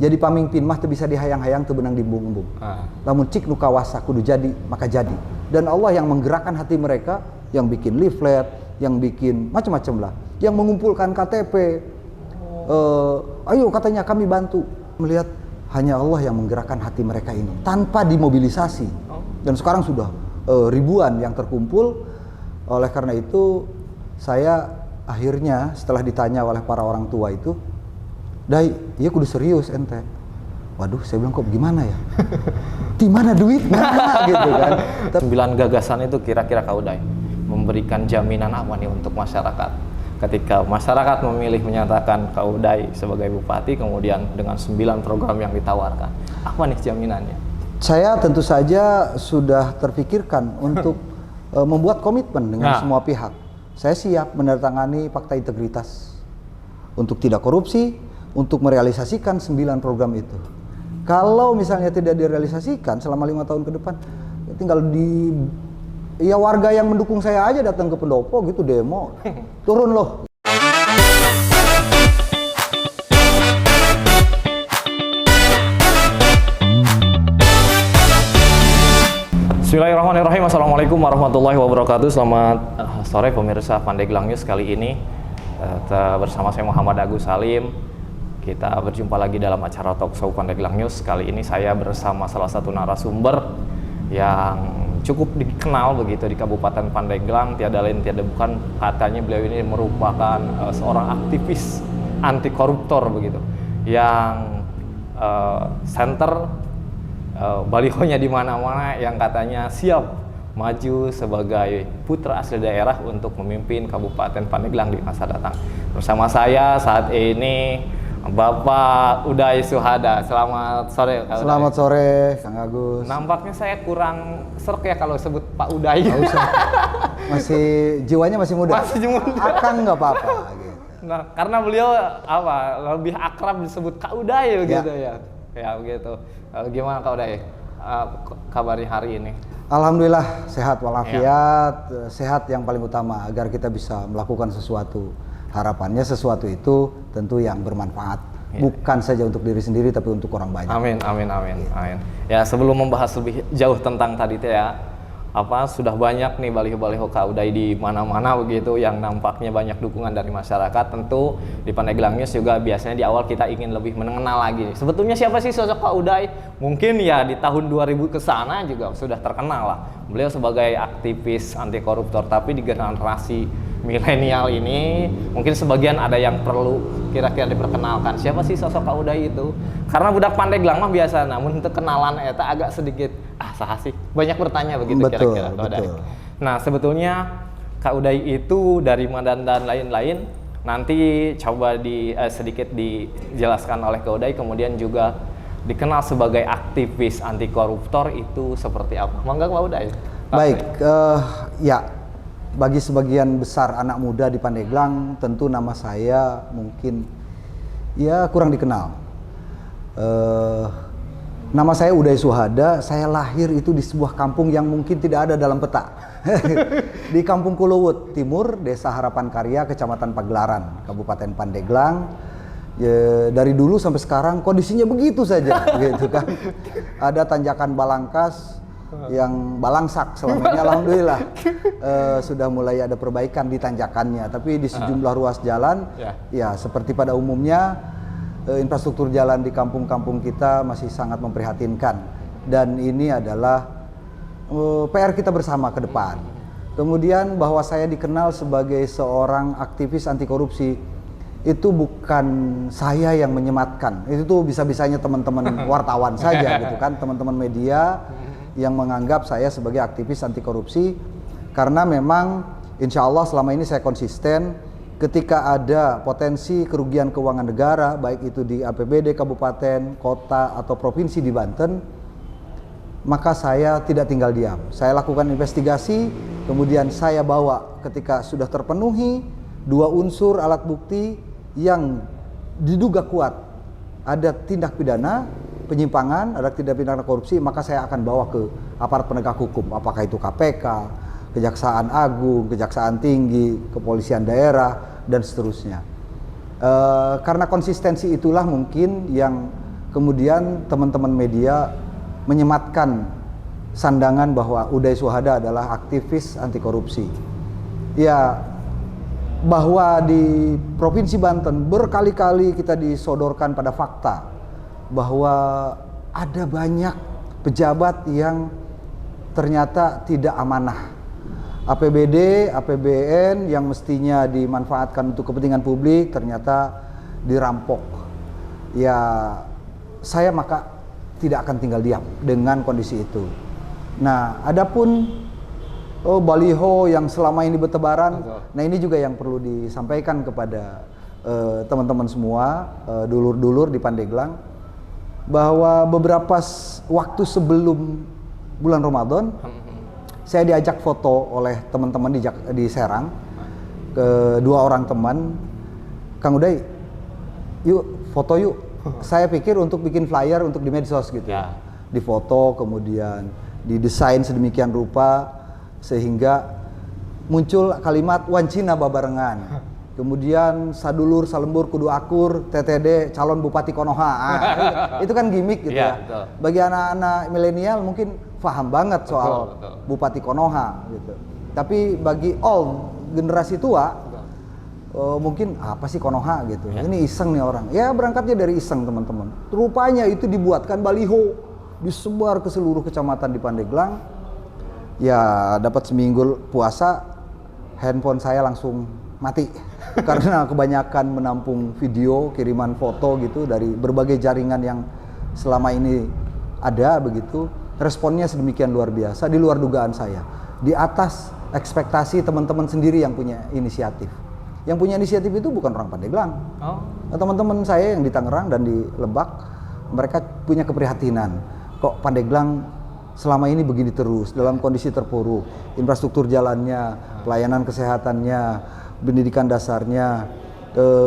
jadi pamimpin mah teu bisa dihayang-hayang teu benang diembung-embung. Lamun cik nu kawasa kudu jadi, maka jadi. Dan Allah yang menggerakkan hati mereka, yang bikin leaflet, yang bikin macam-macam lah, yang mengumpulkan KTP. Ayo katanya kami bantu. Melihat hanya Allah yang menggerakkan hati mereka ini tanpa dimobilisasi. Dan sekarang sudah ribuan yang terkumpul. Oleh karena itu saya akhirnya setelah ditanya oleh para orang tua itu, Dai, iya kudu serius ente. Waduh, saya bilang kok gimana ya? Di mana duitnya gitu kan. 9 gagasan itu kira-kira Kak Uday memberikan jaminan apa nih untuk masyarakat? Ketika masyarakat memilih menyatakan Kak Uday sebagai bupati, kemudian dengan 9 program yang ditawarkan, apa nih jaminannya? Saya tentu saja sudah terpikirkan untuk membuat komitmen dengan semua pihak. Saya siap menandatangani fakta integritas untuk tidak korupsi, untuk merealisasikan 9 program itu. Kalau misalnya tidak direalisasikan selama 5 tahun ke depan, tinggal ya warga yang mendukung saya aja datang ke pendopo gitu demo, turun loh. Bismillahirrahmanirrahim. Assalamualaikum warahmatullahi wabarakatuh. Selamat sore pemirsa Pandeglang News. Kali ini bersama saya Muhammad Agus Salim. Kita berjumpa lagi dalam acara Talk Show Pandeglang News. Kali ini saya bersama salah satu narasumber yang cukup dikenal begitu di Kabupaten Pandeglang. Tiada lain tiada bukan, katanya beliau ini merupakan seorang aktivis anti koruptor begitu, yang center balihonya di mana-mana, yang katanya siap maju sebagai putra asli daerah untuk memimpin Kabupaten Pandeglang di masa datang. Bersama saya saat ini Bapak Uday Suhada. Selamat sore Kak Uday. Selamat sore Kang Agus. Nampaknya saya kurang serk ya kalau sebut Pak Uday. Nggak usah. Masih jiwanya masih muda. Masih muda. Akang nggak apa-apa gitu. Nah, karena beliau lebih akrab disebut Kak Uday begitu ya. Ya begitu. Gimana Kak Uday kabarnya hari ini? Alhamdulillah sehat walafiat, sehat yang paling utama agar kita bisa melakukan sesuatu. Harapannya sesuatu itu tentu yang bermanfaat, bukan saja untuk diri sendiri tapi untuk orang banyak. Amin, amin, amin, amin. Ya, sebelum membahas lebih jauh tentang tadi ya, sudah banyak nih baliho-baliho Kak Uday di mana-mana begitu yang nampaknya banyak dukungan dari masyarakat. Tentu di Pandeglang News juga biasanya di awal kita ingin lebih mengenal lagi nih. Sebetulnya siapa sih sosok Kak Uday? Mungkin ya di tahun 2000 ke sana juga sudah terkenal lah. Beliau sebagai aktivis anti koruptor, tapi di generasi milenial ini mungkin sebagian ada yang perlu kira-kira diperkenalkan. Siapa sih sosok Kak Uday itu? Karena budak Pandeglang mah biasa, namun untuk kenalan eta agak sedikit saha sih. Banyak bertanya begitu kira-kira Kak Uday. Nah, sebetulnya Kak Uday itu dari mana dan lain-lain. Nanti coba sedikit dijelaskan oleh Kak Uday, kemudian juga dikenal sebagai aktivis anti koruptor itu seperti apa? Mangga Kak Uday. Baik, ya. Bagi sebagian besar anak muda di Pandeglang, tentu nama saya mungkin ya kurang dikenal. Nama saya Uday Suhada. Saya lahir itu di sebuah kampung yang mungkin tidak ada dalam peta. Di Kampung Kulowut Timur, Desa Harapan Karya, Kecamatan Pagelaran, Kabupaten Pandeglang. Dari dulu sampai sekarang kondisinya begitu saja, gitu kan. Ada tanjakan Balangkas yang balangsak selama ini, alhamdulillah sudah mulai ada perbaikan di tanjakannya, tapi di sejumlah ruas jalan ya seperti pada umumnya infrastruktur jalan di kampung-kampung kita masih sangat memprihatinkan, dan ini adalah PR kita bersama ke depan. Kemudian bahwa saya dikenal sebagai seorang aktivis anti korupsi itu bukan saya yang menyematkan, itu tuh bisa-bisanya teman-teman wartawan saja gitu kan, teman-teman media yang menganggap saya sebagai aktivis anti korupsi, karena memang insya Allah selama ini saya konsisten ketika ada potensi kerugian keuangan negara, baik itu di APBD kabupaten, kota, atau provinsi di Banten, maka saya tidak tinggal diam. Saya lakukan investigasi, kemudian saya bawa ketika sudah terpenuhi 2 unsur alat bukti yang diduga kuat ada tindak pidana penyimpangan, ada tindak pidana korupsi, maka saya akan bawa ke aparat penegak hukum, apakah itu KPK, Kejaksaan Agung, Kejaksaan Tinggi, Kepolisian Daerah, dan seterusnya. Karena konsistensi itulah mungkin yang kemudian teman-teman media menyematkan sandangan bahwa Uday Suhada adalah aktivis anti korupsi. Ya, bahwa di Provinsi Banten berkali-kali kita disodorkan pada fakta bahwa ada banyak pejabat yang ternyata tidak amanah. APBD, APBN yang mestinya dimanfaatkan untuk kepentingan publik ternyata dirampok. Ya, saya maka tidak akan tinggal diam dengan kondisi itu. Nah, adapun baliho yang selama ini bertebaran, nah ini juga yang perlu disampaikan kepada teman-teman semua, dulur-dulur di Pandeglang, bahwa beberapa waktu sebelum bulan Ramadan, saya diajak foto oleh teman-teman di Serang, dua orang teman, Kang Uday, yuk foto yuk. Saya pikir untuk bikin flyer untuk di medsos gitu, difoto kemudian didesain sedemikian rupa sehingga muncul kalimat wancina babarengan. Kemudian sadulur salembur kudu akur TTD calon Bupati Konoha. Itu kan gimmick gitu ya. Betul. Bagi anak-anak milenial mungkin paham banget soal Bupati Konoha gitu. Tapi bagi all generasi tua mungkin apa sih Konoha gitu. Ini iseng nih orang. Ya berangkatnya dari iseng teman-teman. Rupanya itu dibuatkan baliho, disebar ke seluruh kecamatan di Pandeglang. Ya dapat seminggu puasa, handphone saya langsung mati karena kebanyakan menampung video, kiriman foto gitu dari berbagai jaringan yang selama ini ada begitu. Responnya sedemikian luar biasa, di luar dugaan saya, di atas ekspektasi teman-teman sendiri yang punya inisiatif. Yang punya inisiatif itu bukan orang Pandeglang. Teman-teman saya yang di Tangerang dan di Lebak, mereka punya keprihatinan. Kok Pandeglang selama ini begini terus, dalam kondisi terpuruk, infrastruktur jalannya, pelayanan kesehatannya, pendidikan dasarnya,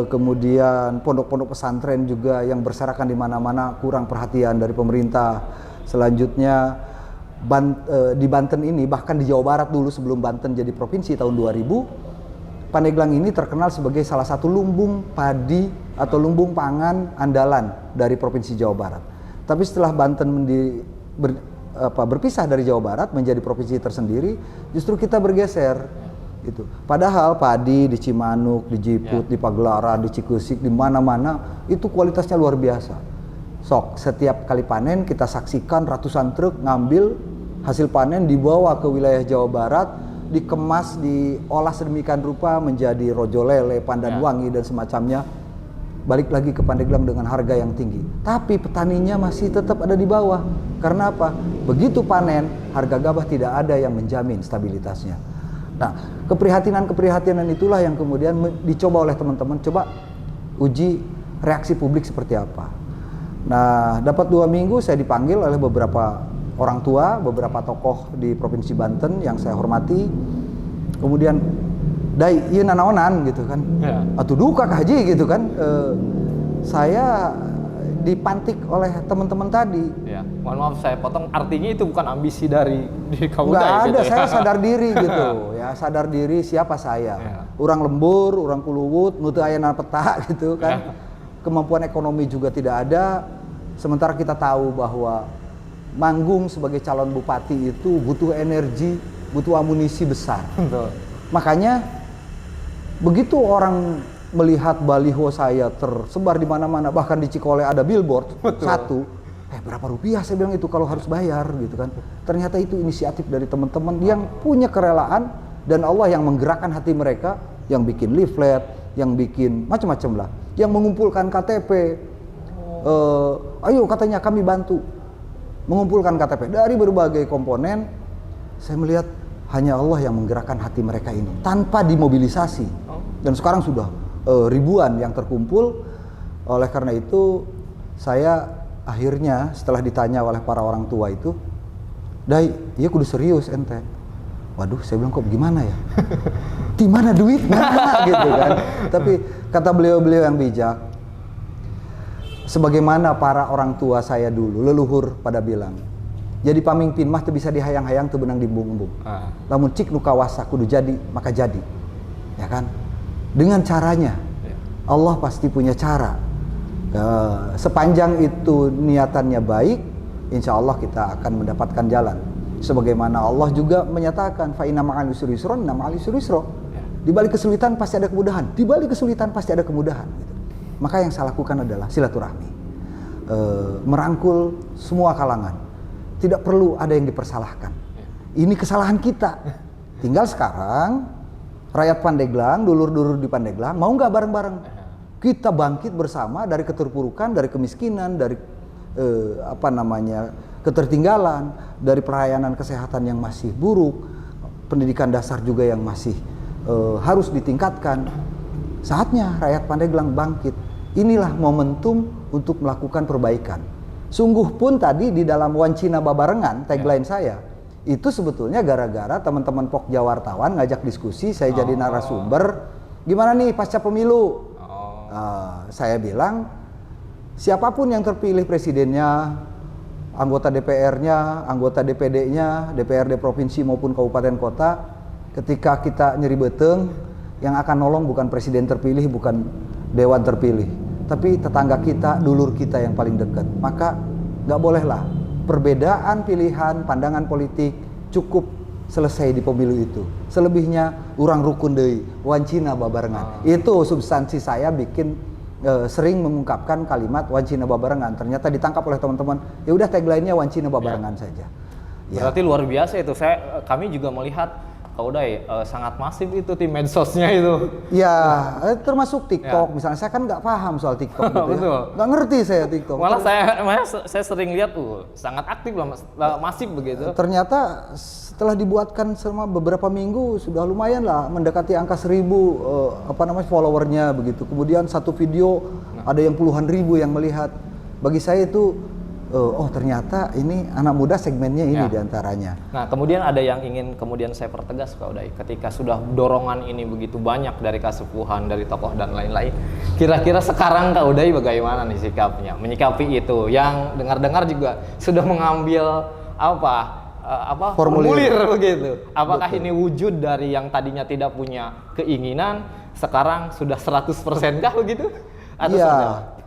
kemudian pondok-pondok pesantren juga yang berserakan di mana-mana, kurang perhatian dari pemerintah. Selanjutnya di Banten ini, bahkan di Jawa Barat dulu sebelum Banten jadi provinsi tahun 2000, Pandeglang ini terkenal sebagai salah satu lumbung padi atau lumbung pangan andalan dari provinsi Jawa Barat. Tapi setelah Banten berpisah dari Jawa Barat menjadi provinsi tersendiri, justru kita bergeser. Itu. Padahal padi di Cimanuk, di Jiput, di Pagelaran, di Cikusik, di mana-mana itu kualitasnya luar biasa. Sok, setiap kali panen kita saksikan ratusan truk ngambil hasil panen dibawa ke wilayah Jawa Barat, dikemas, diolah sedemikian rupa menjadi rojo lele, pandan wangi dan semacamnya. Balik lagi ke Pandeglang dengan harga yang tinggi. Tapi petaninya masih tetap ada di bawah. Karena apa? Begitu panen, harga gabah tidak ada yang menjamin stabilitasnya. Nah, keprihatinan itulah yang kemudian dicoba oleh teman-teman, coba uji reaksi publik seperti apa. Nah, dapat 2 minggu saya dipanggil oleh beberapa orang tua, beberapa tokoh di Provinsi Banten yang saya hormati. Kemudian, Dai, ieu nanaonan gitu kan. Atuh duka ka haji gitu kan. Saya dipantik oleh teman-teman tadi. Ya, mohon maaf saya potong. Artinya itu bukan ambisi dari kamu. Nggak ada, gitu ya? saya sadar diri gitu. Ya, sadar diri siapa saya. Orang lembur, orang kuluwut, nutu ayana peta gitu kan. Kemampuan ekonomi juga tidak ada. Sementara kita tahu bahwa manggung sebagai calon bupati itu butuh energi, butuh amunisi besar. Makanya begitu orang melihat baliho saya tersebar di mana-mana, bahkan di Cikole ada billboard satu, berapa rupiah saya bilang itu kalau harus bayar gitu kan. Ternyata itu inisiatif dari teman-teman yang punya kerelaan dan Allah yang menggerakkan hati mereka, yang bikin leaflet, yang bikin macam-macam lah, yang mengumpulkan KTP. Ayo katanya kami bantu mengumpulkan KTP dari berbagai komponen. Saya melihat hanya Allah yang menggerakkan hati mereka ini tanpa dimobilisasi. Dan sekarang sudah ribuan yang terkumpul. Oleh karena itu saya akhirnya setelah ditanya oleh para orang tua itu, Dai, iya kudu serius ente. Waduh, saya bilang kok gimana ya? Di mana duitnya gitu kan. Tapi kata beliau-beliau yang bijak, sebagaimana para orang tua saya dulu, leluhur pada bilang, jadi pamimpin mah teu bisa dihayang-hayang teu benang diembung-embung. Lamun cik nu kawasa kudu jadi, maka jadi. Ya kan? Dengan caranya. Allah pasti punya cara. Sepanjang itu niatannya baik, insya Allah kita akan mendapatkan jalan. Sebagaimana Allah juga menyatakan, fa inna ma'al usri yusra, inna ma'al usri yusra. Di balik kesulitan pasti ada kemudahan. Di balik kesulitan pasti ada kemudahan. Gitu. Maka yang saya lakukan adalah silaturahmi, merangkul semua kalangan. Tidak perlu ada yang dipersalahkan. Ini kesalahan kita. Tinggal sekarang rakyat Pandeglang, dulur-dulur di Pandeglang, mau nggak bareng-bareng? Kita bangkit bersama dari keterpurukan, dari kemiskinan, dari ketertinggalan, dari pelayanan kesehatan yang masih buruk, pendidikan dasar juga yang masih harus ditingkatkan. Saatnya rakyat Pandeglang bangkit. Inilah momentum untuk melakukan perbaikan. Sungguh pun tadi di dalam Wancina Babarengan, tagline saya, itu sebetulnya gara-gara teman-teman Pokja wartawan ngajak diskusi, saya jadi narasumber. Gimana nih pasca pemilu? Saya bilang, siapapun yang terpilih presidennya, anggota DPR-nya, anggota DPD-nya, DPRD provinsi maupun kabupaten kota, ketika kita nyeri beteng, yang akan nolong bukan presiden terpilih, bukan dewan terpilih, tapi tetangga kita, dulur kita yang paling dekat. Maka nggak bolehlah perbedaan pilihan, pandangan politik cukup selesai di pemilu itu. Selebihnya urang rukun deui, wancina babarengan. Itu substansi saya bikin sering mengungkapkan kalimat wancina babarengan. Ternyata ditangkap oleh teman-teman. Ya udah tagline-nya wancina babarengan saja. Ya. Berarti luar biasa itu. Kami juga melihat Udai sangat masif itu tim medsosnya itu. Ya, termasuk TikTok. Misalnya saya kan nggak paham soal TikTok gitu. Betul. Ya. Nggak ngerti saya TikTok. Malah saya sering lihat sangat aktif lah, masif begitu. Ternyata setelah dibuatkan selama beberapa minggu sudah lumayan lah mendekati angka 1000 followernya begitu. Kemudian satu video ada yang puluhan ribu yang melihat. Bagi saya itu ternyata ini anak muda segmennya ini diantaranya. Nah, kemudian ada yang ingin kemudian saya pertegas Pak Udai, ketika sudah dorongan ini begitu banyak dari kasepuhan, dari tokoh dan lain-lain, kira-kira sekarang Kak Udai bagaimana nih sikapnya menyikapi itu? Yang dengar-dengar juga sudah mengambil formulir begitu. Apakah ini wujud dari yang tadinya tidak punya keinginan, sekarang sudah 100% kah begitu? Atau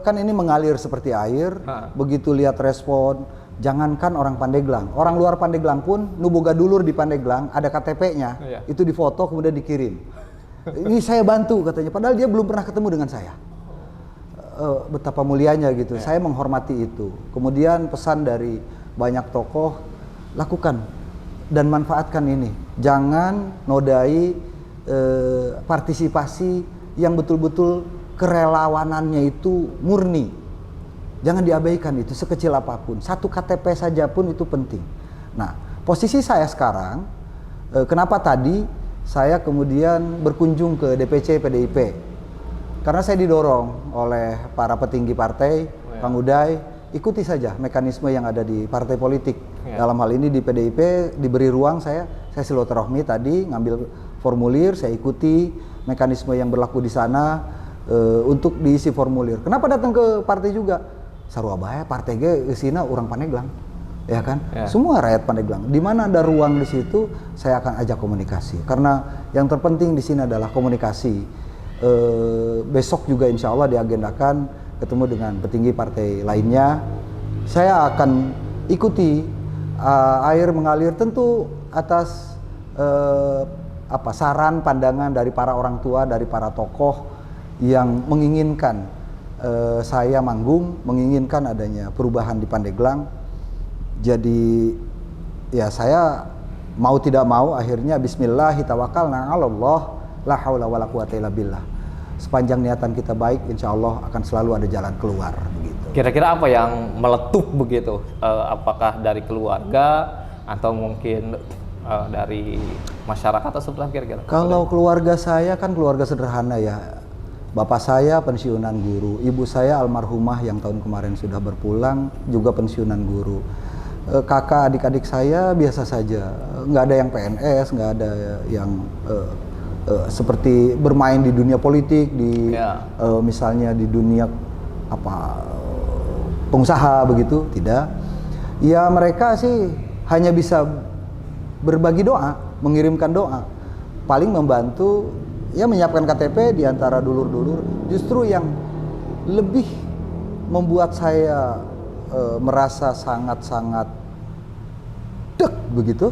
kan ini mengalir seperti air. Begitu lihat respon, jangankan orang Pandeglang, orang luar Pandeglang pun nuboga dulur di Pandeglang ada KTP-nya, itu difoto kemudian dikirim. Ini saya bantu katanya, padahal dia belum pernah ketemu dengan saya. Betapa mulianya gitu. Saya menghormati itu. Kemudian pesan dari banyak tokoh, lakukan dan manfaatkan ini. Jangan nodai partisipasi yang betul-betul kerelawanannya itu murni. Jangan diabaikan itu sekecil apapun. Satu KTP saja pun itu penting. Nah, posisi saya sekarang, kenapa tadi saya kemudian berkunjung ke DPC PDIP? Karena saya didorong oleh para petinggi partai, Kang Udai, ikuti saja mekanisme yang ada di partai politik. Dalam hal ini di PDIP diberi ruang saya silaturahmi tadi, ngambil formulir, saya ikuti mekanisme yang berlaku di sana. Untuk diisi formulir. Kenapa datang ke partai juga? Sarua bae partai ge eusina urang Pandeglang. Ya kan? Semua rakyat Pandeglang. Di mana ada ruang di situ, saya akan ajak komunikasi. Karena yang terpenting di sini adalah komunikasi. Besok juga insya Allah diagendakan ketemu dengan petinggi partai lainnya. Saya akan ikuti air mengalir tentu atas saran pandangan dari para orang tua, dari para tokoh yang menginginkan saya manggung, menginginkan adanya perubahan di Pandeglang. Jadi ya saya mau tidak mau akhirnya bismillah tawakkalna 'alallah la haula wala quwata illa billah. Sepanjang niatan kita baik, insya Allah akan selalu ada jalan keluar begitu. Kira-kira apa yang meletup begitu? Apakah dari keluarga atau mungkin dari masyarakat atau seperti kira-kira? Kalau keluarga saya kan keluarga sederhana ya. Bapak saya pensiunan guru, ibu saya almarhumah yang tahun kemarin sudah berpulang juga pensiunan guru. Kakak adik-adik saya biasa saja, nggak ada yang PNS, nggak ada yang seperti bermain di dunia politik, di misalnya di dunia pengusaha begitu, tidak. Ya mereka sih hanya bisa berbagi doa, mengirimkan doa, paling membantu. Ya menyiapkan KTP di antara dulur-dulur, justru yang lebih membuat saya merasa sangat-sangat deg begitu.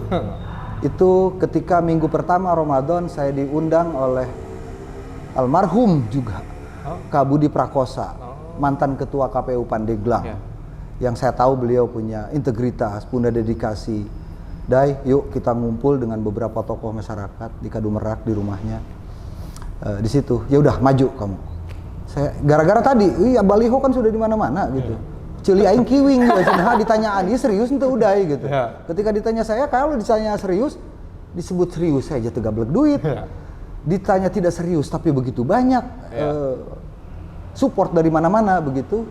Itu ketika minggu pertama Ramadan saya diundang oleh almarhum juga Kak Budi Prakosa, mantan ketua KPU Pandeglang. Yang saya tahu beliau punya integritas, punya dedikasi. Dai, yuk kita ngumpul dengan beberapa tokoh masyarakat di Kadumerak di rumahnya. Di situ, ya udah maju kamu. Saya gara-gara tadi, iya baliho kan sudah di mana-mana gitu. Cili aing kiwing ya cenah ditanyaan, "Ieu serius henteu udah gitu." Ketika ditanya saya, kalau ditanya serius, disebut serius saya aja teu gablek duit. Ditanya tidak serius tapi begitu banyak support dari mana-mana begitu.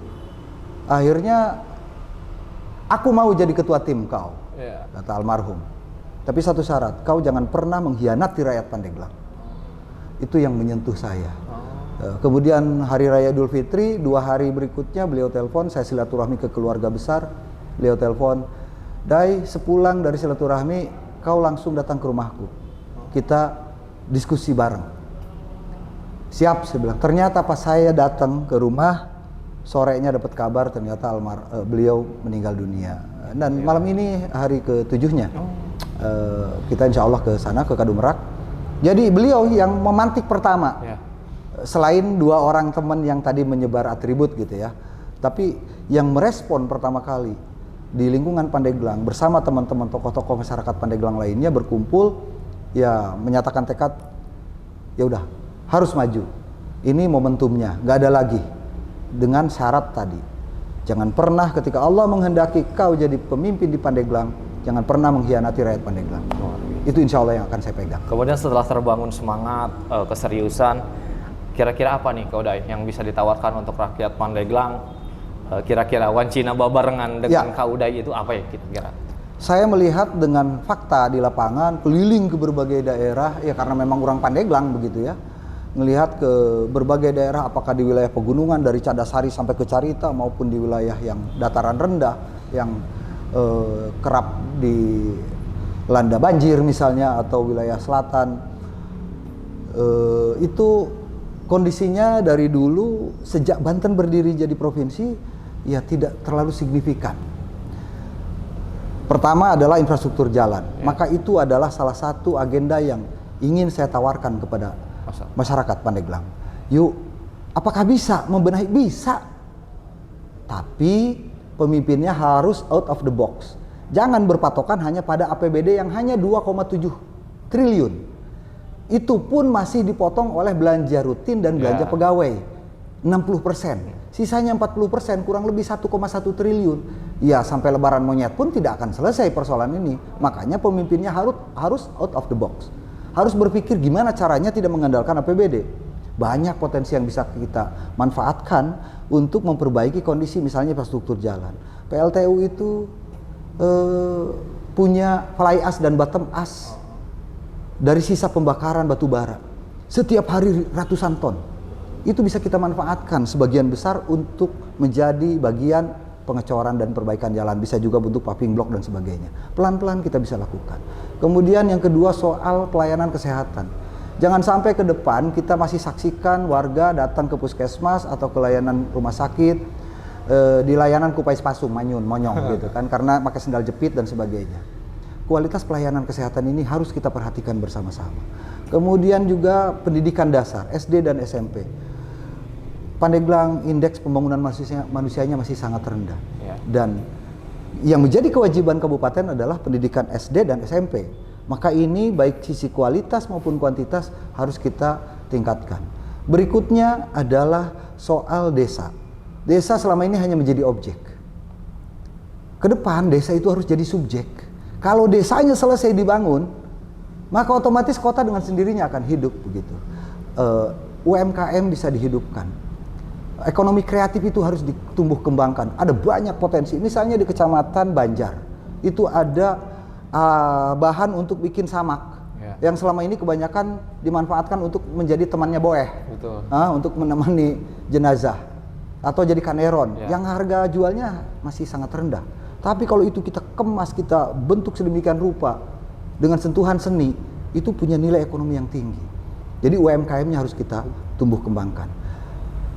Akhirnya aku mau jadi ketua tim kau. Kata almarhum. Tapi satu syarat, kau jangan pernah mengkhianati rakyat Pandeglang. Itu yang menyentuh saya. Kemudian hari raya Idul Fitri, 2 hari berikutnya beliau telepon, saya silaturahmi ke keluarga besar. Beliau telepon, "Dai, sepulang dari silaturahmi, kau langsung datang ke rumahku. Kita diskusi bareng." Siap, saya bilang. Ternyata pas saya datang ke rumah, sorenya dapat kabar ternyata beliau meninggal dunia. Dan malam ini hari ke-7-nya. Kita insya Allah ke sana, ke Kadumerak. Jadi beliau yang memantik pertama. Selain 2 orang teman yang tadi menyebar atribut gitu ya. Tapi yang merespon pertama kali di lingkungan Pandeglang bersama teman-teman tokoh-tokoh masyarakat Pandeglang lainnya berkumpul, ya menyatakan tekad, ya udah harus maju. Ini momentumnya, nggak ada lagi. Dengan syarat tadi, jangan pernah ketika Allah menghendaki kau jadi pemimpin di Pandeglang, jangan pernah mengkhianati rakyat Pandeglang. Itu insya Allah yang akan saya pegang. Kemudian setelah terbangun semangat, keseriusan, kira-kira apa nih Kak Uday yang bisa ditawarkan untuk rakyat Pandeglang? Kira-kira wancina babarengan dengan Kak Uday itu apa ya kira-kira? Saya melihat dengan fakta di lapangan, keliling ke berbagai daerah, ya karena memang orang Pandeglang begitu ya. Melihat ke berbagai daerah, apakah di wilayah pegunungan dari Cadasari sampai ke Carita maupun di wilayah yang dataran rendah yang kerap dilanda banjir misalnya, atau wilayah selatan. Itu kondisinya dari dulu sejak Banten berdiri jadi provinsi ya tidak terlalu signifikan. Pertama adalah infrastruktur jalan. Maka itu adalah salah satu agenda yang ingin saya tawarkan kepada masyarakat Pandeglang. Yuk, apakah bisa membenahi? Bisa. Tapi pemimpinnya harus out of the box. Jangan berpatokan hanya pada APBD yang hanya 2,7 triliun. Itu pun masih dipotong oleh belanja rutin dan belanja pegawai 60%. Sisanya 40%, kurang lebih 1,1 triliun. Ya, sampai lebaran monyet pun tidak akan selesai persoalan ini. Makanya pemimpinnya harus out of the box. Harus berpikir gimana caranya tidak mengandalkan APBD. Banyak potensi yang bisa kita manfaatkan untuk memperbaiki kondisi misalnya infrastruktur jalan. PLTU itu punya fly ash dan bottom ash dari sisa pembakaran batu bara setiap hari ratusan ton. Itu bisa kita manfaatkan sebagian besar untuk menjadi bagian pengecoran dan perbaikan jalan, bisa juga bentuk paving block dan sebagainya. Pelan-pelan kita bisa lakukan. Kemudian yang kedua soal pelayanan kesehatan. Jangan sampai ke depan kita masih saksikan warga datang ke puskesmas atau ke layanan rumah sakit di layanan Kupai Pasung, monyong gitu kan, karena pakai sendal jepit dan sebagainya. Kualitas pelayanan kesehatan ini harus kita perhatikan bersama-sama. Kemudian juga pendidikan dasar, SD dan SMP. Pandeglang indeks pembangunan manusianya masih sangat rendah. Dan yang menjadi kewajiban kabupaten adalah pendidikan SD dan SMP. Maka ini baik sisi kualitas maupun kuantitas harus kita tingkatkan. Berikutnya adalah soal desa. Desa selama ini hanya menjadi objek. Ke depan desa itu harus jadi subjek. Kalau desanya selesai dibangun, maka otomatis kota dengan sendirinya akan hidup begitu. UMKM bisa dihidupkan. Ekonomi kreatif itu harus ditumbuh kembangkan. Ada banyak potensi. Misalnya di Kecamatan Banjar, itu ada bahan untuk bikin samak. Yang selama ini kebanyakan dimanfaatkan untuk menjadi temannya boeh. Untuk menemani jenazah. Atau jadi kaneron. Yang harga jualnya masih sangat rendah. Tapi kalau itu kita kemas, kita bentuk sedemikian rupa dengan sentuhan seni, itu punya nilai ekonomi yang tinggi. Jadi UMKM-nya harus kita tumbuh kembangkan.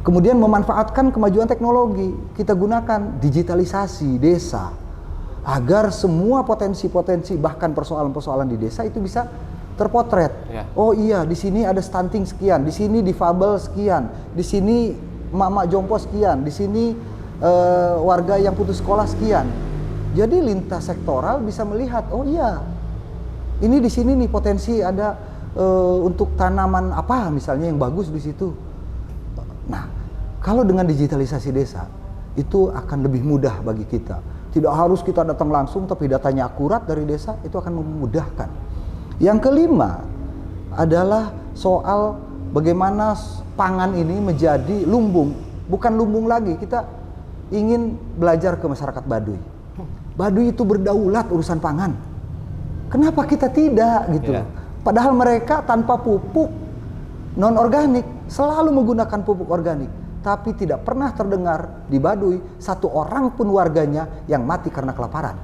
Kemudian memanfaatkan kemajuan teknologi, kita gunakan digitalisasi desa agar semua potensi-potensi bahkan persoalan-persoalan di desa itu bisa terpotret. Oh iya, di sini ada stunting sekian, di sini difabel sekian, di sini mak-mak jompo sekian, di sini warga yang putus sekolah sekian. Jadi lintas sektoral bisa melihat, oh iya, ini di sini nih potensi ada untuk tanaman apa misalnya yang bagus di situ. Nah, kalau dengan digitalisasi desa itu akan lebih mudah bagi kita. Tidak harus kita datang langsung, tapi datanya akurat dari desa, itu akan memudahkan. Yang kelima adalah soal bagaimana pangan ini menjadi lumbung. Bukan lumbung lagi, kita ingin belajar ke masyarakat Baduy. Baduy itu berdaulat urusan pangan. Kenapa kita tidak gitu? Padahal mereka tanpa pupuk non-organik, selalu menggunakan pupuk organik. Tapi tidak pernah terdengar di Baduy satu orang pun warganya yang mati karena kelaparan.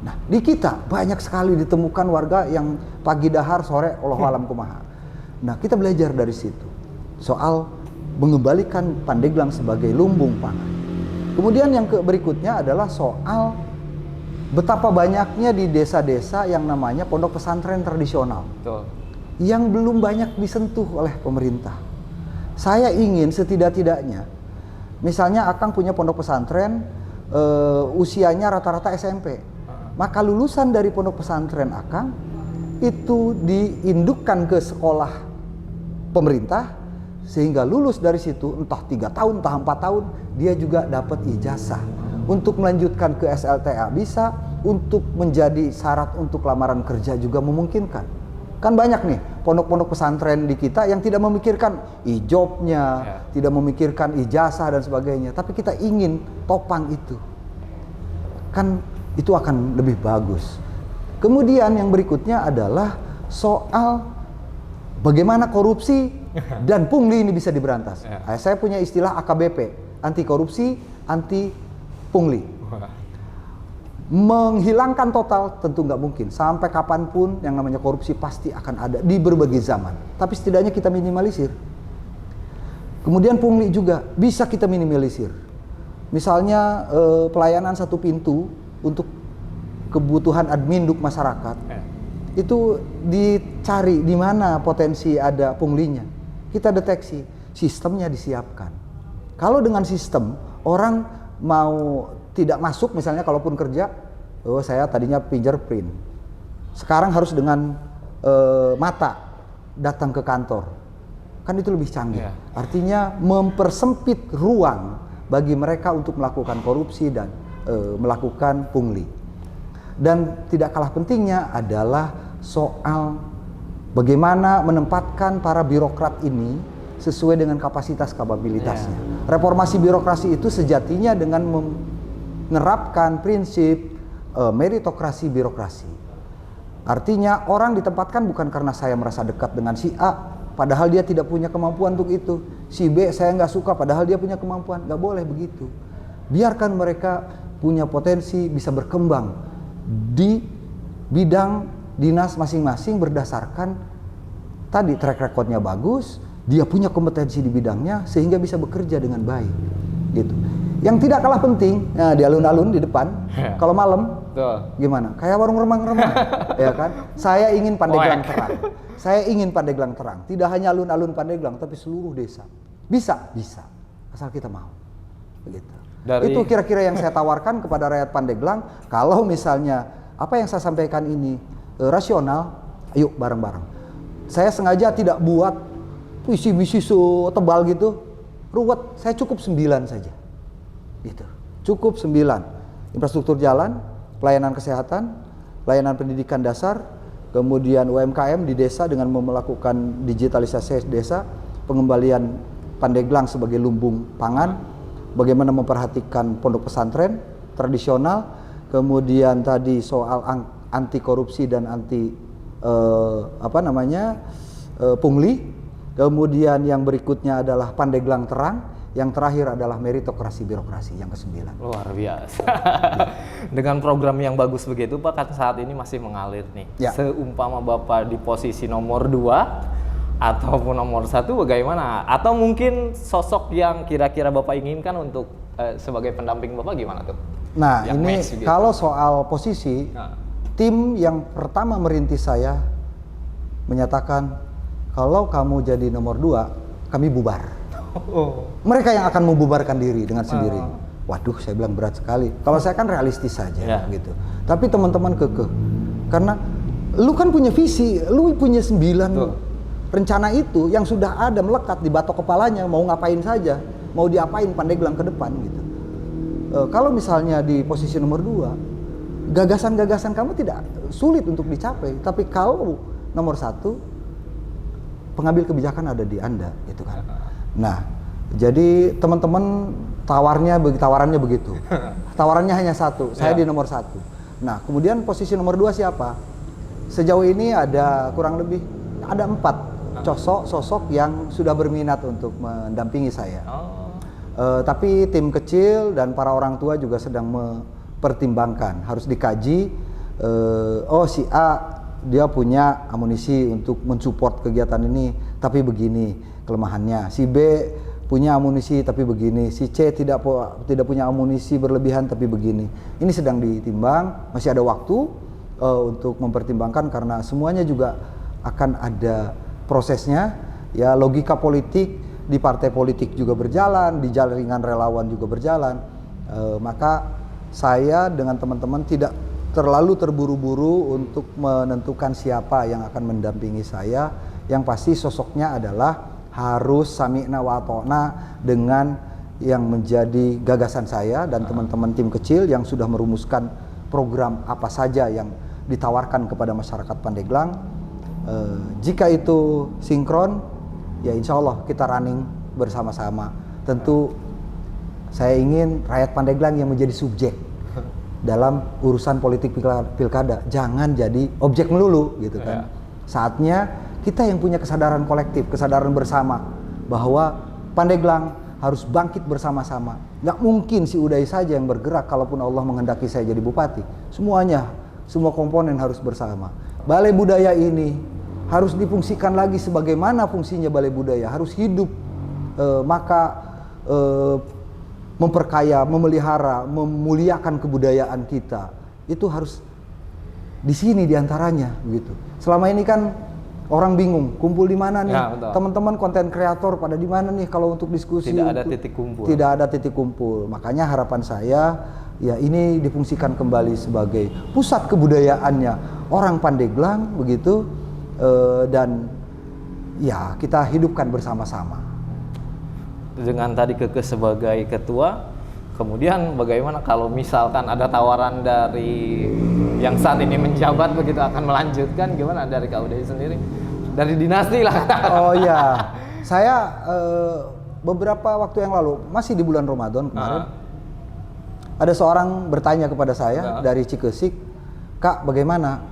Nah, di kita banyak sekali ditemukan warga yang pagi dahar, sore Allahualam kumaha. Nah, kita belajar dari situ soal mengembalikan Pandeglang sebagai lumbung pangan. Kemudian yang berikutnya adalah soal betapa banyaknya di desa-desa yang namanya pondok pesantren tradisional. Yang belum banyak disentuh oleh pemerintah. Saya ingin setidak-tidaknya, misalnya Akang punya pondok pesantren, usianya rata-rata SMP. Maka lulusan dari pondok pesantren Akang itu diindukkan ke sekolah pemerintah, sehingga lulus dari situ entah 3 tahun, entah 4 tahun, dia juga dapat ijazah. Untuk melanjutkan ke SLTA bisa, untuk menjadi syarat untuk lamaran kerja juga memungkinkan. Kan banyak nih pondok-pondok pesantren di kita yang tidak memikirkan ijobnya, tidak memikirkan ijazah dan sebagainya, tapi kita ingin topang itu. Kan itu akan lebih bagus. Kemudian yang berikutnya adalah soal bagaimana korupsi dan pungli ini bisa diberantas. Saya punya istilah AKBP, anti korupsi, anti pungli. Menghilangkan total tentu nggak mungkin. Sampai kapanpun yang namanya korupsi pasti akan ada di berbagai zaman. Tapi setidaknya kita minimalisir. Kemudian pungli juga bisa kita minimalisir. Misalnya pelayanan satu pintu untuk kebutuhan admin duk masyarakat. Itu dicari di mana potensi ada punglinya. Kita deteksi, sistemnya disiapkan. Kalau dengan sistem orang mau tidak masuk misalnya kalaupun kerja, oh saya tadinya fingerprint, sekarang harus dengan mata datang ke kantor, kan itu lebih canggih. Artinya mempersempit ruang bagi mereka untuk melakukan korupsi dan melakukan pungli. Dan tidak kalah pentingnya adalah soal bagaimana menempatkan para birokrat ini sesuai dengan kapasitas kapabilitasnya. Reformasi birokrasi itu sejatinya dengan menerapkan prinsip meritokrasi birokrasi. Artinya orang ditempatkan bukan karena saya merasa dekat dengan si A, padahal dia tidak punya kemampuan untuk itu. Si B saya nggak suka, padahal dia punya kemampuan. Nggak boleh begitu. Biarkan mereka punya potensi bisa berkembang di bidang dinas masing-masing berdasarkan tadi track recordnya bagus, dia punya kompetensi di bidangnya sehingga bisa bekerja dengan baik. Gitu. Yang tidak kalah penting, nah, di alun-alun di depan, kalau malam, gimana? Kayak warung remang-remang, ya kan? Saya ingin Pandeglang terang. Saya ingin Pandeglang terang. Tidak hanya alun-alun Pandeglang, tapi seluruh desa. Bisa, bisa. Asal kita mau. Begitu. Itu kira-kira yang saya tawarkan kepada rakyat Pandeglang. Kalau misalnya apa yang saya sampaikan ini rasional, ayo bareng-bareng. Saya sengaja tidak buat visi-visi so tebal gitu, ruwet. Saya cukup 9 saja. Gitu. Cukup 9. Infrastruktur jalan, pelayanan kesehatan, pelayanan pendidikan dasar, kemudian UMKM di desa dengan melakukan digitalisasi desa, pengembalian Pandeglang sebagai lumbung pangan, bagaimana memperhatikan pondok pesantren tradisional, kemudian tadi soal anti korupsi dan anti pungli, kemudian yang berikutnya adalah Pandeglang terang. Yang terakhir adalah meritokrasi birokrasi yang ke-9. Luar biasa. Dengan program yang bagus begitu, Pak, kan saat ini masih mengalir nih. Seumpama Bapak di posisi nomor 2, ataupun nomor 1 bagaimana? Atau mungkin sosok yang kira-kira Bapak inginkan untuk sebagai pendamping Bapak gimana tuh? Nah, Yang ini match gitu. kalau soal posisi, Nah. tim yang pertama merintis saya menyatakan kalau kamu jadi nomor 2, kami bubar. Oh. Mereka yang akan membubarkan diri dengan sendiri. Waduh, saya bilang berat sekali. Kalau saya kan realistis saja Ya. gitu. Tapi teman-teman kekeh. Karena lu kan punya visi, lu punya 9 Betul. rencana itu yang sudah ada melekat di batok kepalanya, mau ngapain saja, mau diapain Pandeglang ke depan gitu. Kalau misalnya di posisi nomor 2, gagasan-gagasan kamu tidak sulit untuk dicapai, tapi kalau nomor 1, pengambil kebijakan ada di Anda gitu kan. Nah, jadi teman-teman tawarannya begitu. Tawarannya hanya 1, saya di nomor 1. Nah, kemudian posisi nomor 2 siapa? Sejauh ini ada kurang lebih ada 4 sosok yang sudah berminat untuk mendampingi saya. Tapi tim kecil dan para orang tua juga sedang mempertimbangkan, harus dikaji. Oh, si A dia punya amunisi untuk mensupport kegiatan ini, tapi begini kelemahannya. Si B punya amunisi tapi begini. Si C tidak punya amunisi berlebihan tapi begini. Ini sedang ditimbang, masih ada waktu untuk mempertimbangkan karena semuanya juga akan ada prosesnya. Ya, logika politik di partai politik juga berjalan, di jaringan relawan juga berjalan. Maka saya dengan teman-teman tidak terlalu terburu-buru untuk menentukan siapa yang akan mendampingi saya. Yang pasti sosoknya adalah harus sami'na wa ata'na dengan yang menjadi gagasan saya dan teman-teman tim kecil yang sudah merumuskan program apa saja yang ditawarkan kepada masyarakat Pandeglang. Jika itu sinkron, ya insya Allah kita running bersama-sama. Tentu saya ingin rakyat Pandeglang yang menjadi subjek dalam urusan politik pilkada, jangan jadi objek melulu gitu kan. Saatnya kita yang punya kesadaran kolektif, kesadaran bersama bahwa Pandeglang harus bangkit bersama-sama. Nggak mungkin si Uday saja yang bergerak kalaupun Allah menghendaki saya jadi bupati. Semuanya, semua komponen harus bersama. Balai budaya ini harus difungsikan lagi sebagaimana fungsinya balai budaya, harus hidup. Maka memperkaya, memelihara, memuliakan kebudayaan kita itu harus di sini diantaranya begitu. Selama ini kan orang bingung kumpul di mana nih, teman-teman konten kreator pada di mana nih kalau untuk diskusi. Tidak ada titik kumpul. Tidak ada titik kumpul. Makanya harapan saya ya ini difungsikan kembali sebagai pusat kebudayaannya orang Pandeglang begitu, dan ya kita hidupkan bersama-sama. Dengan tadi Keke sebagai ketua, kemudian bagaimana kalau misalkan ada tawaran dari yang saat ini menjabat begitu akan melanjutkan, gimana dari Kak Uday sendiri? Dari dinasti lah. Oh iya, saya beberapa waktu yang lalu, masih di bulan Ramadan kemarin, ada seorang bertanya kepada saya dari Cikesik, Kak bagaimana?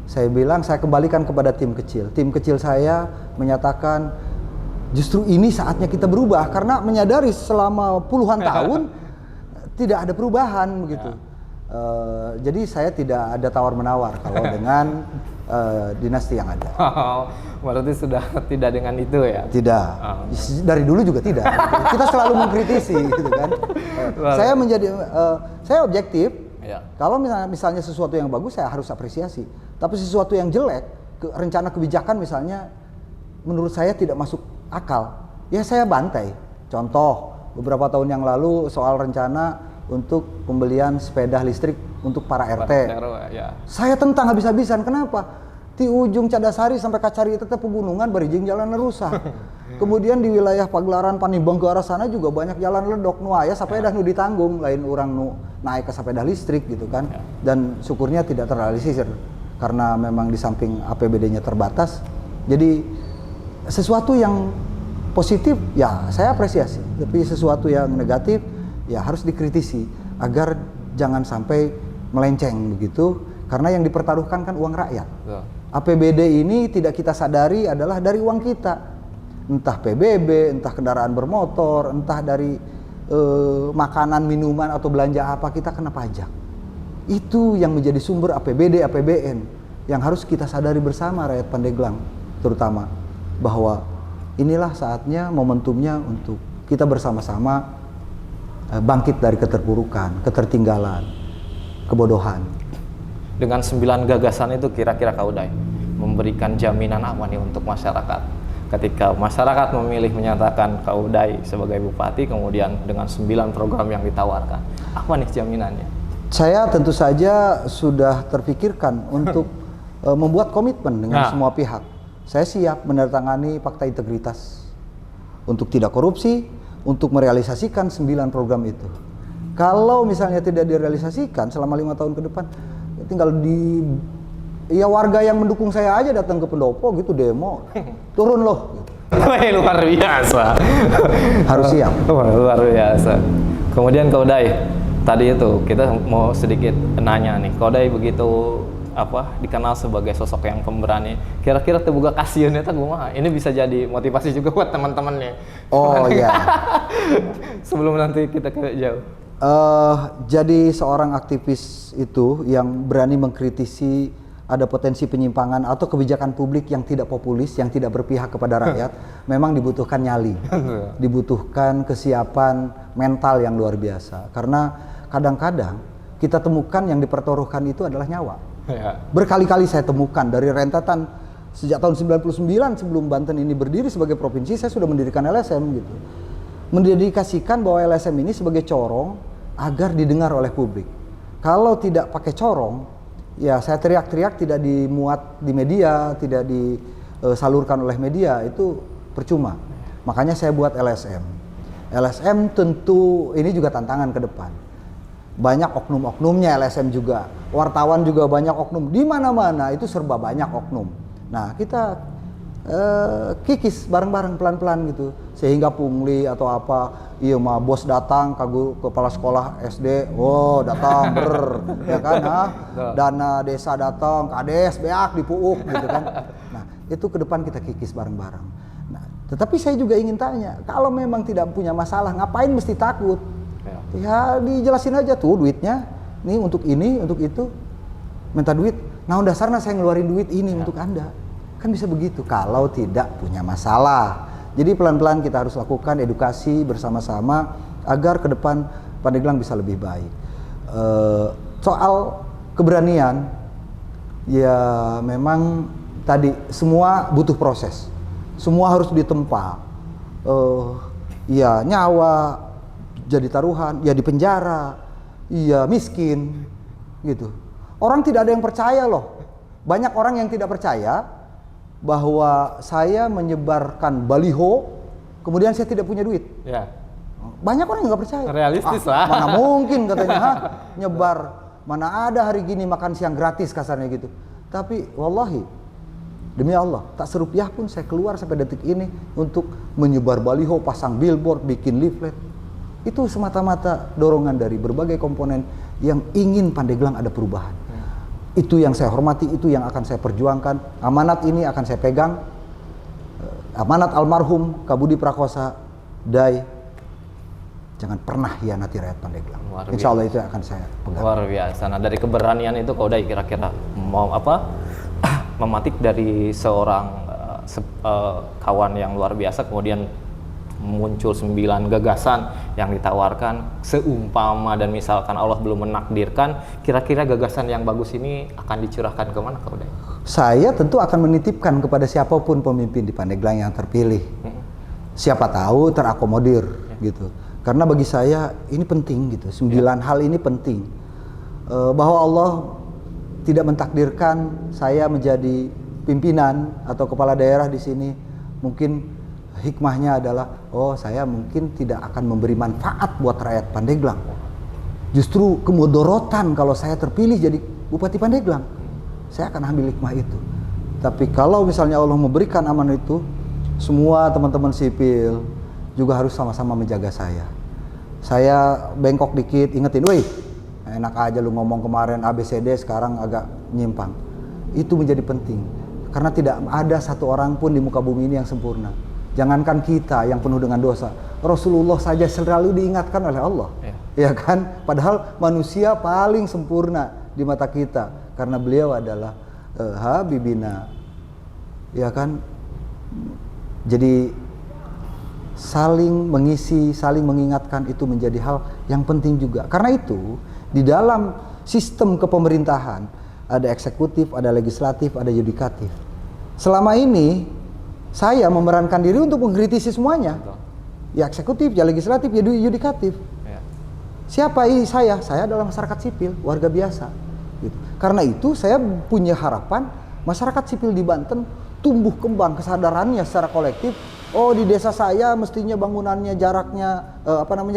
Saya bilang saya kembalikan kepada tim kecil. Tim kecil saya menyatakan justru ini saatnya kita berubah karena menyadari selama puluhan tahun tidak ada perubahan begitu. Jadi saya tidak ada tawar-menawar kalau dengan dinasti yang ada. Berarti sudah tidak dengan itu ya? Tidak. Dari dulu juga tidak. Kita selalu mengkritisi gitu kan. Saya objektif. Ya. Kalau misalnya sesuatu yang bagus saya harus apresiasi. Tapi sesuatu yang jelek, rencana kebijakan misalnya menurut saya tidak masuk akal, ya saya bantai. Contoh, beberapa tahun yang lalu soal rencana untuk pembelian sepeda listrik untuk para RT. Ya. Saya tentang habis-habisan. Kenapa? Di ujung Cadasari sampai Kacari itu pegunungan berijing jalan rusak. Kemudian di wilayah Pagelaran Panimbang ke arah sana juga banyak jalan ledok nu aya sepeda nu ditanggung, lain orang nu naik ke sepeda listrik gitu kan. Dan syukurnya tidak terrealisir karena memang di samping APBD-nya terbatas. Jadi sesuatu yang positif ya saya apresiasi, tapi sesuatu yang negatif ya harus dikritisi agar jangan sampai melenceng begitu, karena yang dipertaruhkan kan uang rakyat. APBD ini tidak kita sadari adalah dari uang kita, entah PBB, entah kendaraan bermotor, entah dari makanan, minuman atau belanja apa kita kena pajak. Itu yang menjadi sumber APBD, APBN yang harus kita sadari bersama rakyat Pandeglang terutama. bahwa inilah saatnya, momentumnya untuk kita bersama-sama bangkit dari keterpurukan, ketertinggalan, kebodohan. Dengan 9 gagasan itu kira-kira Kak Uday memberikan jaminan apa nih untuk masyarakat? Ketika masyarakat memilih menyatakan Kak Uday sebagai bupati, kemudian dengan 9 program yang ditawarkan, apa nih jaminannya? Saya tentu saja sudah terpikirkan untuk membuat komitmen dengan semua pihak. Saya siap menandatangani fakta integritas untuk tidak korupsi, untuk merealisasikan 9 program itu. Kalau misalnya tidak direalisasikan selama 5 tahun ke depan, tinggal warga yang mendukung saya aja datang ke pendopo gitu, demo, turun loh. Wih, luar biasa. Harus siap. Luar biasa. Kemudian Kak Uday, tadi itu kita mau sedikit nanya nih, Kak Uday begitu dikenal sebagai sosok yang pemberani. Kira-kira terbuka kasihannya kumaha? Ini bisa jadi motivasi juga buat teman-temannya. Oh iya. Sebelum nanti kita ke jauh. Jadi seorang aktivis itu yang berani mengkritisi ada potensi penyimpangan atau kebijakan publik yang tidak populis, yang tidak berpihak kepada rakyat, memang dibutuhkan nyali, dibutuhkan kesiapan mental yang luar biasa. Karena kadang-kadang kita temukan yang dipertaruhkan itu adalah nyawa. Berkali-kali saya temukan dari rentetan sejak tahun 99 sebelum Banten ini berdiri sebagai provinsi, saya sudah mendirikan LSM gitu. Mendedikasikan bahwa LSM ini sebagai corong agar didengar oleh publik. Kalau tidak pakai corong, ya saya teriak-teriak tidak dimuat di media, tidak disalurkan oleh media, itu percuma. Makanya saya buat LSM. LSM tentu ini juga tantangan ke depan. Banyak oknum-oknumnya LSM juga. Wartawan juga banyak oknum. Di mana-mana itu serba banyak oknum. Nah, kita kikis bareng-bareng pelan-pelan gitu, sehingga pungli atau apa, iya mah bos datang, kepala sekolah SD, datang ya kan, dana desa datang, kades beak dipuuk gitu kan. Nah, itu ke depan kita kikis bareng-bareng. Nah, tetapi saya juga ingin tanya, kalau memang tidak punya masalah, ngapain mesti takut? Ya dijelasin aja tuh duitnya, nih untuk ini, untuk itu, minta duit. Nah, dasarnya saya ngeluarin duit ini untuk Anda. Kan bisa begitu kalau tidak punya masalah. Jadi pelan-pelan kita harus lakukan edukasi bersama-sama agar ke depan Pandeglang bisa lebih baik. Soal keberanian, ya memang tadi semua butuh proses. Semua harus ditempa. Ya nyawa jadi taruhan, ya di penjara, ya miskin, gitu. Orang tidak ada yang percaya loh. Banyak orang yang tidak percaya bahwa saya menyebarkan baliho, kemudian saya tidak punya duit. Ya. Banyak orang yang nggak percaya. Realistis lah. Mana mungkin katanya, nyebar, mana ada hari gini makan siang gratis kasarnya gitu. Tapi wallahi, demi Allah, tak serupiah pun saya keluar sampai detik ini untuk menyebar baliho, pasang billboard, bikin leaflet. Itu semata-mata dorongan dari berbagai komponen yang ingin Pandeglang ada perubahan. Itu yang saya hormati, itu yang akan saya perjuangkan. Amanat ini akan saya pegang. Amanat almarhum Kak Budi Prakosa, Day, jangan pernah hianati rakyat Pandeglang. Insya Allah itu akan saya pegang. Luar biasa. Nah, dari keberanian itu Kak Uday kira-kira mau mematik dari seorang kawan yang luar biasa, kemudian muncul 9 gagasan yang ditawarkan, seumpama dan misalkan Allah belum menakdirkan, kira-kira gagasan yang bagus ini akan dicurahkan kemana Kak Uday? Saya tentu akan menitipkan kepada siapapun pemimpin di Pandeglang yang terpilih. Siapa tahu terakomodir gitu. Karena bagi saya ini penting gitu. 9 hal ini penting. Bahwa Allah tidak mentakdirkan saya menjadi pimpinan atau kepala daerah di sini, mungkin hikmahnya adalah, saya mungkin tidak akan memberi manfaat buat rakyat Pandeglang. Justru kemudorotan kalau saya terpilih jadi Bupati Pandeglang. Saya akan ambil hikmah itu. Tapi kalau misalnya Allah memberikan amanah itu, semua teman-teman sipil juga harus sama-sama menjaga saya. Saya bengkok dikit, ingetin, woi, enak aja lu ngomong kemarin ABCD, sekarang agak nyimpang. Itu menjadi penting. Karena tidak ada satu orang pun di muka bumi ini yang sempurna. Jangankan kita yang penuh dengan dosa, Rasulullah saja selalu diingatkan oleh Allah, ya kan? Padahal manusia paling sempurna di mata kita, karena beliau adalah Habibina, ya kan? Jadi saling mengisi, saling mengingatkan itu menjadi hal yang penting juga. Karena itu di dalam sistem kepemerintahan ada eksekutif, ada legislatif, ada yudikatif. Selama ini saya memerankan diri untuk mengkritisi semuanya. Ya eksekutif, ya legislatif, ya yudikatif. Siapa saya? Saya adalah masyarakat sipil, warga biasa. Gitu. Karena itu saya punya harapan masyarakat sipil di Banten tumbuh kembang kesadarannya secara kolektif. Oh, di desa saya mestinya bangunannya jaraknya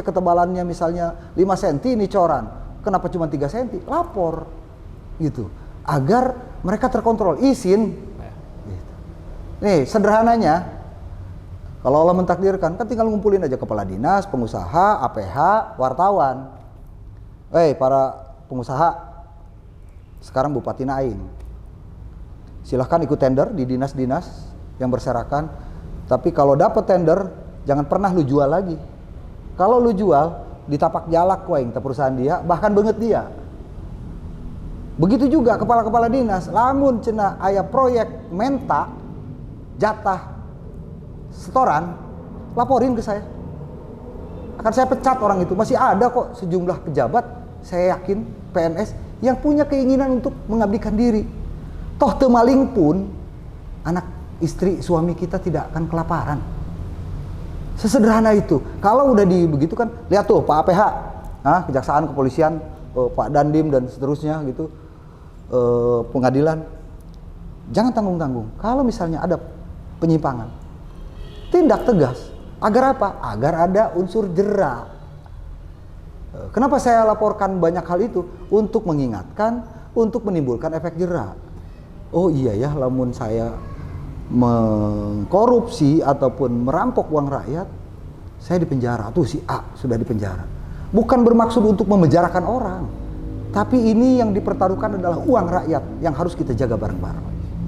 ketebalannya misalnya 5 cm ini coran. Kenapa cuma 3 cm? Lapor. Gitu. Agar mereka terkontrol, izin. Gitu. Nih, sederhananya kalau Allah mentakdirkan kan tinggal ngumpulin aja kepala dinas, pengusaha, APH, wartawan. Para pengusaha, sekarang Bupati Naing. Silahkan ikut tender di dinas-dinas yang berserakan. Tapi kalau dapat tender, jangan pernah lu jual lagi. Kalau lu jual, ditapak jalak kuing perusahaan dia, bahkan banget dia. Begitu juga kepala-kepala dinas, lamun cenah aya proyek menta, jatah, setoran, laporin ke saya. Akan saya pecat orang itu. Masih ada kok sejumlah pejabat, saya yakin PNS, yang punya keinginan untuk mengabdikan diri. Toh temaling pun, anak istri suami kita tidak akan kelaparan. Sesederhana itu. Kalau udah begitu kan, lihat tuh Pak APH, kejaksaan, kepolisian, Pak Dandim dan seterusnya gitu, pengadilan, jangan tanggung-tanggung. Kalau misalnya ada penyimpangan, tindak tegas. Agar apa? Agar ada unsur jera. Kenapa saya laporkan banyak hal itu? Untuk mengingatkan, untuk menimbulkan efek jera. Oh iya ya, lamun saya mengkorupsi ataupun merampok uang rakyat, saya dipenjara. Tuh si A sudah dipenjara. Bukan bermaksud untuk memenjarakan orang, tapi ini yang dipertaruhkan adalah uang rakyat yang harus kita jaga bareng-bareng.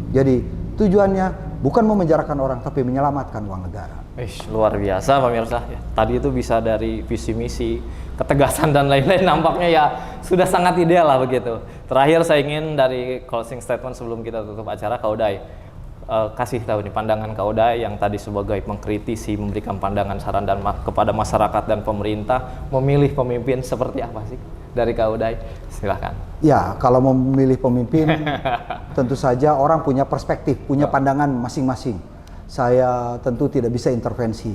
Jadi tujuannya bukan memenjarakan orang, tapi menyelamatkan uang negara. Luar biasa pemirsa. Tadi itu bisa dari visi misi, ketegasan dan lain-lain, nampaknya ya sudah sangat ideal lah begitu. Terakhir saya ingin dari closing statement sebelum kita tutup acara, Kak Uday, kasih tahu nih pandangan Kak Uday yang tadi sebagai mengkritisi, memberikan pandangan, saran dan kepada masyarakat dan pemerintah, memilih pemimpin seperti apa sih dari Kak Uday? Silahkan. Ya, kalau memilih pemimpin tentu saja orang punya perspektif, punya pandangan masing-masing. Saya tentu tidak bisa intervensi.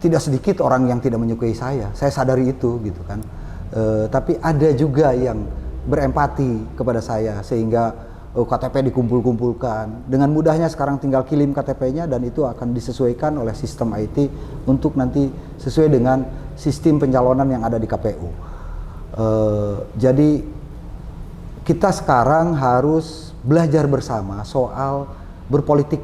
Tidak sedikit orang yang tidak menyukai saya sadari itu gitu kan. Tapi ada juga yang berempati kepada saya sehingga KTP dikumpul-kumpulkan. Dengan mudahnya sekarang tinggal kirim KTP-nya dan itu akan disesuaikan oleh sistem IT untuk nanti sesuai dengan sistem pencalonan yang ada di KPU. Jadi kita sekarang harus belajar bersama soal berpolitik.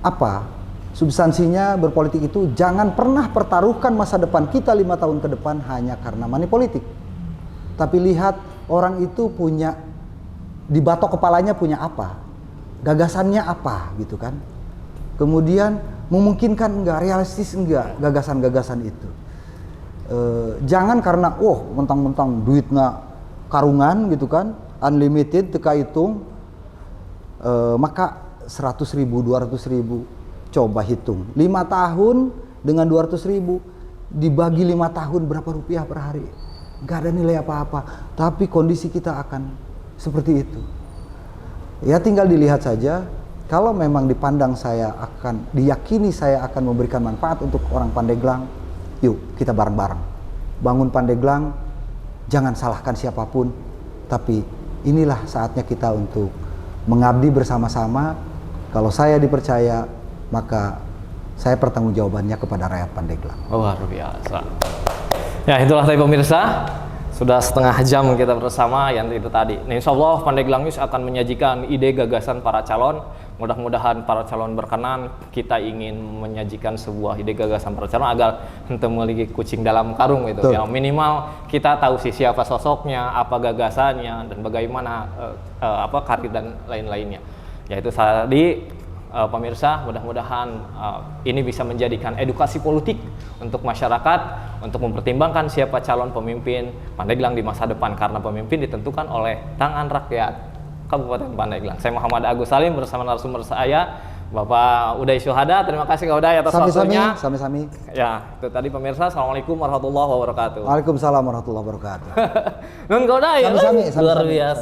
Apa? Substansinya berpolitik itu jangan pernah pertaruhkan masa depan kita 5 tahun ke depan hanya karena money politik. Tapi lihat orang itu punya di batok kepalanya punya apa, gagasannya apa gitu kan. Kemudian memungkinkan enggak, realistis enggak gagasan-gagasan itu. Jangan karena mentang-mentang duitnya karungan gitu kan, unlimited teka hitung, maka 100.000, 200.000 coba hitung 5 tahun dengan 200.000 dibagi 5 tahun berapa rupiah per hari, nggak ada nilai apa-apa, tapi kondisi kita akan seperti itu. Ya tinggal dilihat saja. Kalau memang dipandang diyakini saya akan memberikan manfaat untuk orang Pandeglang, yuk kita bareng-bareng bangun Pandeglang. Jangan salahkan siapapun, tapi inilah saatnya kita untuk mengabdi bersama-sama. Kalau saya dipercaya, maka saya pertanggungjawabannya kepada rakyat Pandeglang. Luar biasa. Ya itulah tadi pemirsa. Sudah setengah jam kita bersama yang itu tadi. Nah, insya Allah Pandeglang News akan menyajikan ide gagasan para calon. Mudah-mudahan para calon berkenan. Kita ingin menyajikan sebuah ide gagasan para calon agar untuk memiliki kucing dalam karung itu. Ya, minimal kita tahu sih siapa sosoknya, apa gagasannya, dan bagaimana karir dan lain-lainnya. Yaitu tadi pemirsa, mudah-mudahan ini bisa menjadikan edukasi politik untuk masyarakat untuk mempertimbangkan siapa calon pemimpin Pandeglang di masa depan, karena pemimpin ditentukan oleh tangan rakyat Kabupaten Pandeglang. Saya Muhammad Agus Salim bersama narasumber saya Bapak Uday Syuhada, terima kasih Kak Uday atas waktunya. Sami-sami. Ya, itu tadi pemirsa. Assalamualaikum warahmatullahi wabarakatuh. Waalaikumsalam warahmatullahi wabarakatuh. Nun Kak Uday, Sami-sami, luar sami-sami. biasa.